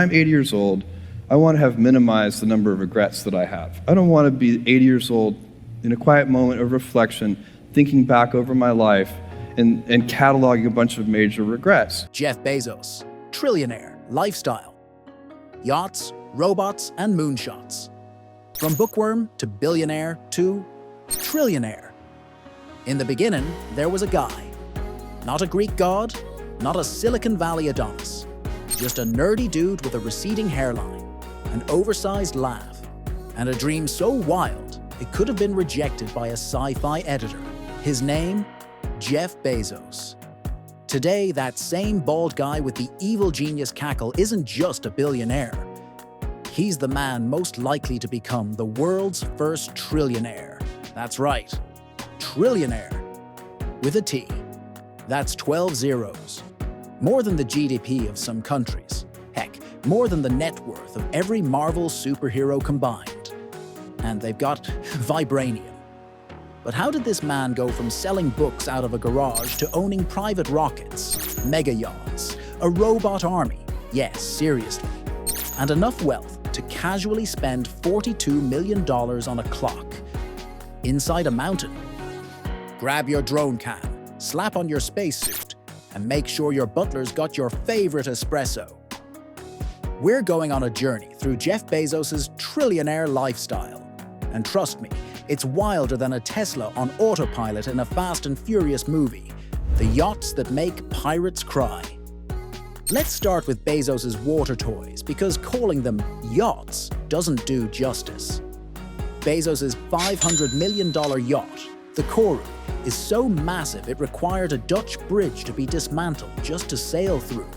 I'm 80 years old, I want to have minimized the number of regrets that I have. I don't want to be 80 years old in a quiet moment of reflection, thinking back over my life and cataloging a bunch of major regrets. Jeff Bezos, trillionaire, lifestyle, yachts, robots, and moonshots. From bookworm to billionaire to trillionaire. In the beginning, there was a guy. Not a Greek god, not a Silicon Valley Adonis. Just a nerdy dude with a receding hairline, an oversized laugh, and a dream so wild it could have been rejected by a sci-fi editor. His name? Jeff Bezos. Today, that same bald guy with the evil genius cackle isn't just a billionaire. He's the man most likely to become the world's first trillionaire. That's right, trillionaire. With a T. That's 12 zeros. More than the GDP of some countries. Heck, more than the net worth of every Marvel superhero combined. And they've got vibranium. But how did this man go from selling books out of a garage to owning private rockets, mega yachts, a robot army, yes, seriously, and enough wealth to casually spend $42 million on a clock inside a mountain? Grab your drone cam, slap on your spacesuit, and make sure your butler's got your favorite espresso. We're going on a journey through Jeff Bezos' trillionaire lifestyle. And trust me, it's wilder than a Tesla on autopilot in a Fast and Furious movie. The yachts that make pirates cry. Let's start with Bezos' water toys, because calling them yachts doesn't do justice. Bezos' $500 million yacht, the Kourou, is so massive it required a Dutch bridge to be dismantled just to sail through.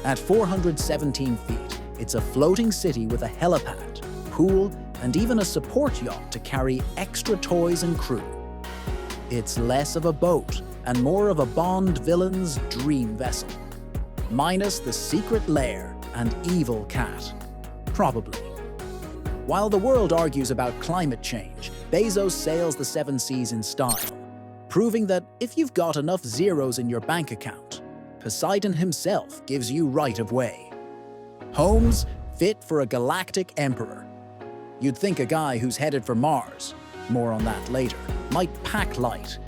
At 417 feet, it's a floating city with a helipad, pool, and even a support yacht to carry extra toys and crew. It's less of a boat and more of a Bond villain's dream vessel. Minus the secret lair and evil cat. Probably. While the world argues about climate change, Bezos sails the seven seas in style, proving that if you've got enough zeros in your bank account, Poseidon himself gives you right of way. Homes fit for a galactic emperor. You'd think a guy who's headed for Mars, more on that later, might pack light.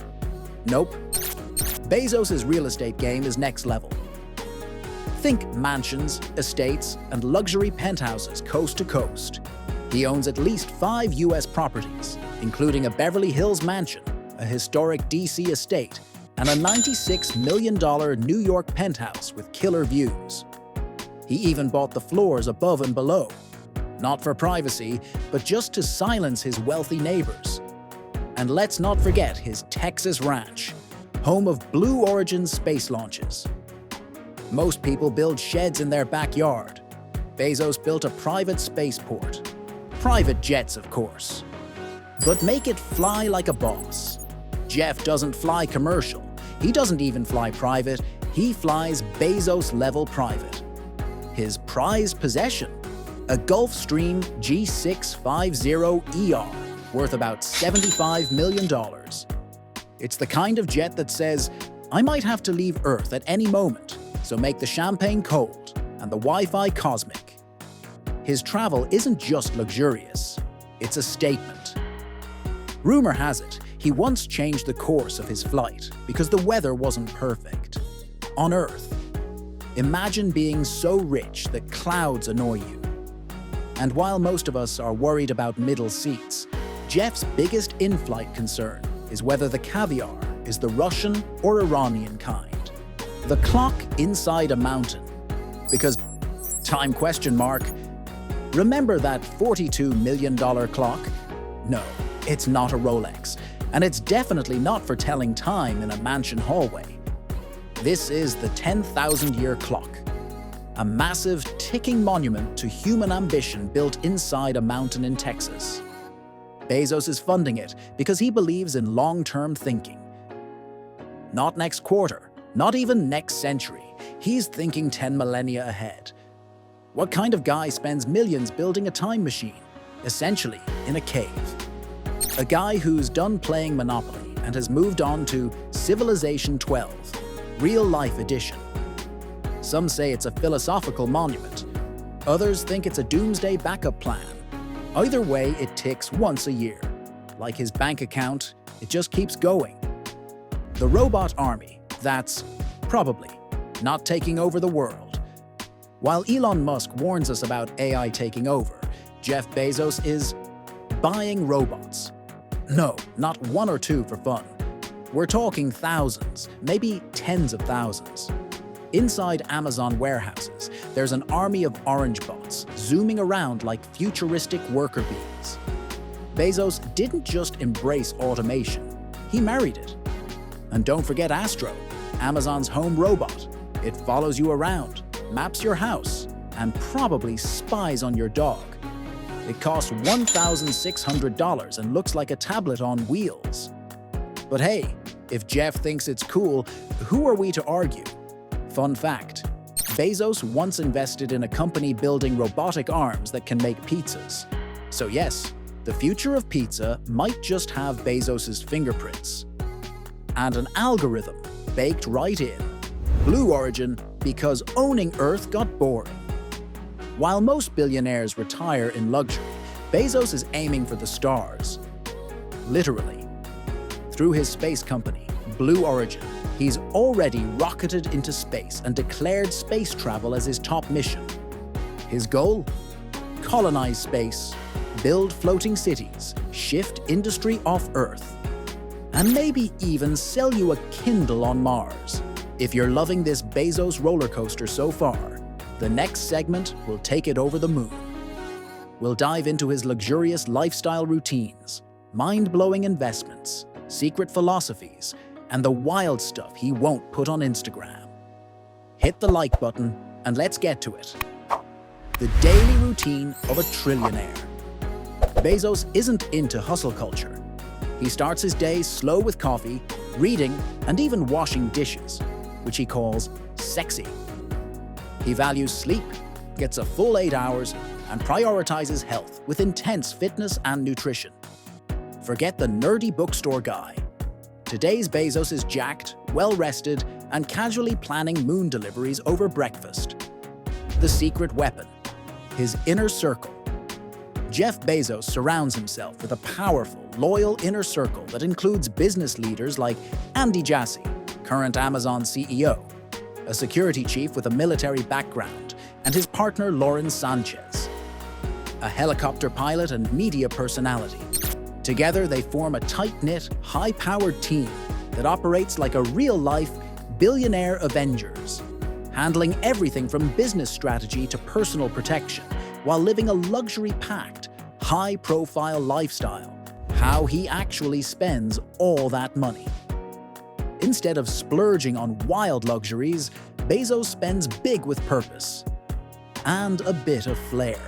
Nope. Bezos' real estate game is next level. Think mansions, estates, and luxury penthouses coast to coast. He owns at least 5 US properties, including a Beverly Hills mansion, a historic DC estate, and a $96 million New York penthouse with killer views. He even bought the floors above and below. Not for privacy, but just to silence his wealthy neighbors. And let's not forget his Texas ranch, home of Blue Origin space launches. Most people build sheds in their backyard. Bezos built a private spaceport. Private jets, of course. But make it fly like a boss. Jeff doesn't fly commercial. He doesn't even fly private. He flies Bezos-level private. His prized possession? A Gulfstream G650ER, worth about $75 million. It's the kind of jet that says, I might have to leave Earth at any moment, so make the champagne cold and the Wi-Fi cosmic. His travel isn't just luxurious, it's a statement. Rumor has it, he once changed the course of his flight because the weather wasn't perfect. On Earth, imagine being so rich that clouds annoy you. And while most of us are worried about middle seats, Jeff's biggest in-flight concern is whether the caviar is the Russian or Iranian kind. The clock inside a mountain. Because, time question mark, remember that $42 million clock? No, it's not a Rolex, and it's definitely not for telling time in a mansion hallway. This is the 10,000-year clock. A massive, ticking monument to human ambition built inside a mountain in Texas. Bezos is funding it because he believes in long-term thinking. Not next quarter, not even next century. He's thinking 10 millennia ahead. What kind of guy spends millions building a time machine, essentially in a cave? A guy who's done playing Monopoly and has moved on to Civilization 12, Real Life Edition. Some say it's a philosophical monument, Others think it's a doomsday backup plan. Either way, it ticks once a year. Like his bank account, it just keeps going. The robot army, that's probably not taking over the world. While Elon Musk warns us about AI taking over, Jeff Bezos is buying robots. No, not one or two for fun. We're talking thousands, maybe tens of thousands. Inside Amazon warehouses, there's an army of orange bots zooming around like futuristic worker bees. Bezos didn't just embrace automation, he married it. And don't forget Astro, Amazon's home robot. It follows you around, maps your house, and probably spies on your dog. It costs $1,600 and looks like a tablet on wheels. But hey, if Jeff thinks it's cool, who are we to argue? Fun fact, Bezos once invested in a company building robotic arms that can make pizzas. So yes, the future of pizza might just have Bezos' fingerprints. And an algorithm baked right in. Blue Origin, because owning Earth got boring. While most billionaires retire in luxury, Bezos is aiming for the stars. Literally. Through his space company, Blue Origin, he's already rocketed into space and declared space travel as his top mission. His goal? Colonize space, build floating cities, shift industry off Earth, and maybe even sell you a Kindle on Mars. If you're loving this Bezos roller coaster so far, the next segment will take it over the moon. We'll dive into his luxurious lifestyle routines, mind-blowing investments, secret philosophies, and the wild stuff he won't put on Instagram. Hit the like button and let's get to it. The daily routine of a trillionaire. Bezos isn't into hustle culture. He starts his day slow with coffee, reading, and even washing dishes, which he calls sexy. He values sleep, gets a full 8 hours, and prioritizes health with intense fitness and nutrition. Forget the nerdy bookstore guy. Today's Bezos is jacked, well-rested, and casually planning moon deliveries over breakfast. The secret weapon, his inner circle. Jeff Bezos surrounds himself with a powerful, loyal inner circle that includes business leaders like Andy Jassy, current Amazon CEO, a security chief with a military background, and his partner Lauren Sanchez, a helicopter pilot and media personality. Together, they form a tight-knit, high-powered team that operates like a real-life billionaire Avengers, handling everything from business strategy to personal protection, while living a luxury-packed, high-profile lifestyle. How he actually spends all that money. Instead of splurging on wild luxuries, Bezos spends big with purpose and a bit of flair.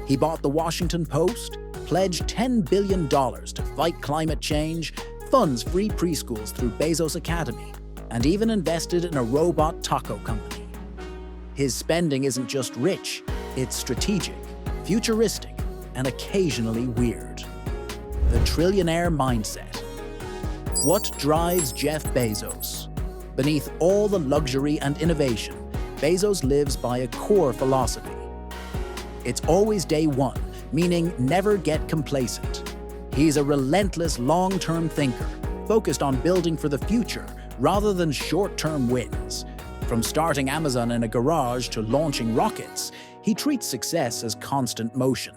He bought the Washington Post, pledged $10 billion to fight climate change, funds free preschools through Bezos Academy, and even invested in a robot taco company. His spending isn't just rich, it's strategic, futuristic, and occasionally weird. The Trillionaire Mindset. What drives Jeff Bezos? Beneath all the luxury and innovation, Bezos lives by a core philosophy. It's always day one, meaning never get complacent. He's a relentless long-term thinker, focused on building for the future rather than short-term wins. From starting Amazon in a garage to launching rockets, he treats success as constant motion.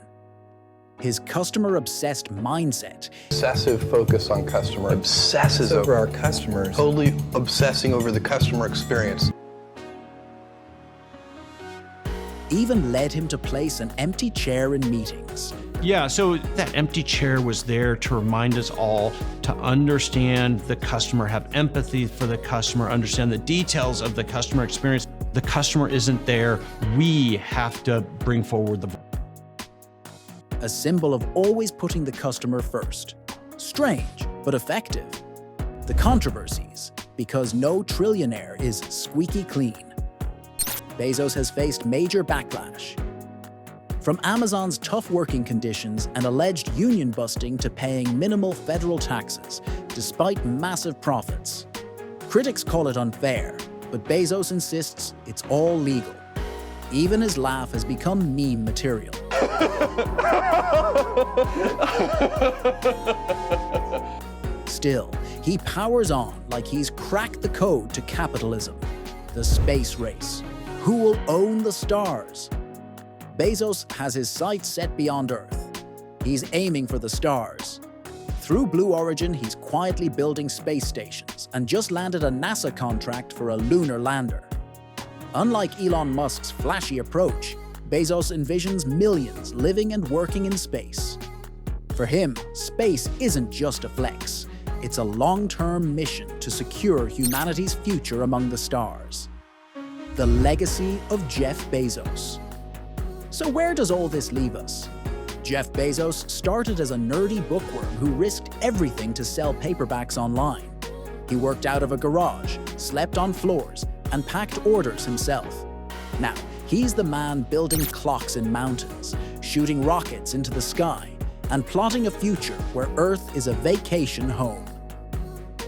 His customer-obsessed mindset. Obsessive focus on customer. Obsesses over our customers. Totally obsessing over the customer experience. Even led him to place an empty chair in meetings. Yeah, so that empty chair was there to remind us all to understand the customer, have empathy for the customer, understand the details of the customer experience. The customer isn't there. We have to bring forward the... A symbol of always putting the customer first. Strange, but effective. The controversies, because no trillionaire is squeaky clean. Bezos has faced major backlash. From Amazon's tough working conditions and alleged union busting to paying minimal federal taxes, despite massive profits. Critics call it unfair, but Bezos insists it's all legal. Even his laugh has become meme material. Still, he powers on like he's cracked the code to capitalism. The space race. Who will own the stars? Bezos has his sights set beyond Earth. He's aiming for the stars. Through Blue Origin, he's quietly building space stations and just landed a NASA contract for a lunar lander. Unlike Elon Musk's flashy approach, Bezos envisions millions living and working in space. For him, space isn't just a flex. It's a long-term mission to secure humanity's future among the stars. The legacy of Jeff Bezos. So where does all this leave us? Jeff Bezos started as a nerdy bookworm who risked everything to sell paperbacks online. He worked out of a garage, slept on floors, and packed orders himself. Now, he's the man building clocks in mountains, shooting rockets into the sky, and plotting a future where Earth is a vacation home.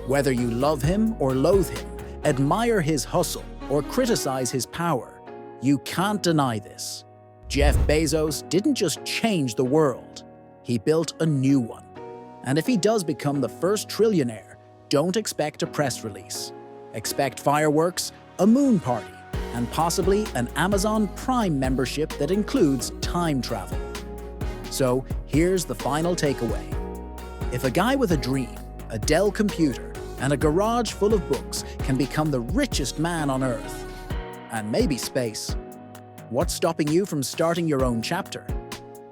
Whether you love him or loathe him, admire his hustle or criticize his power, you can't deny this. Jeff Bezos didn't just change the world, he built a new one. And if he does become the first trillionaire, don't expect a press release. Expect fireworks, a moon party, and possibly an Amazon Prime membership that includes time travel. So here's the final takeaway. If a guy with a dream, a Dell computer, and a garage full of books can become the richest man on Earth, and maybe space, what's stopping you from starting your own chapter,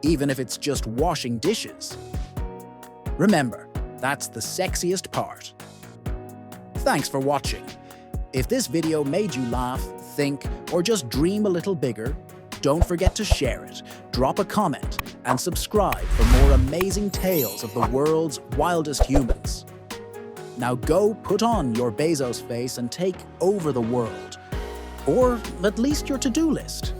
even if it's just washing dishes? Remember, that's the sexiest part. Thanks for watching. If this video made you laugh, think, or just dream a little bigger, don't forget to share it, drop a comment, and subscribe for more amazing tales of the world's wildest humans. Now go put on your Bezos face and take over the world. Or at least your to-do list.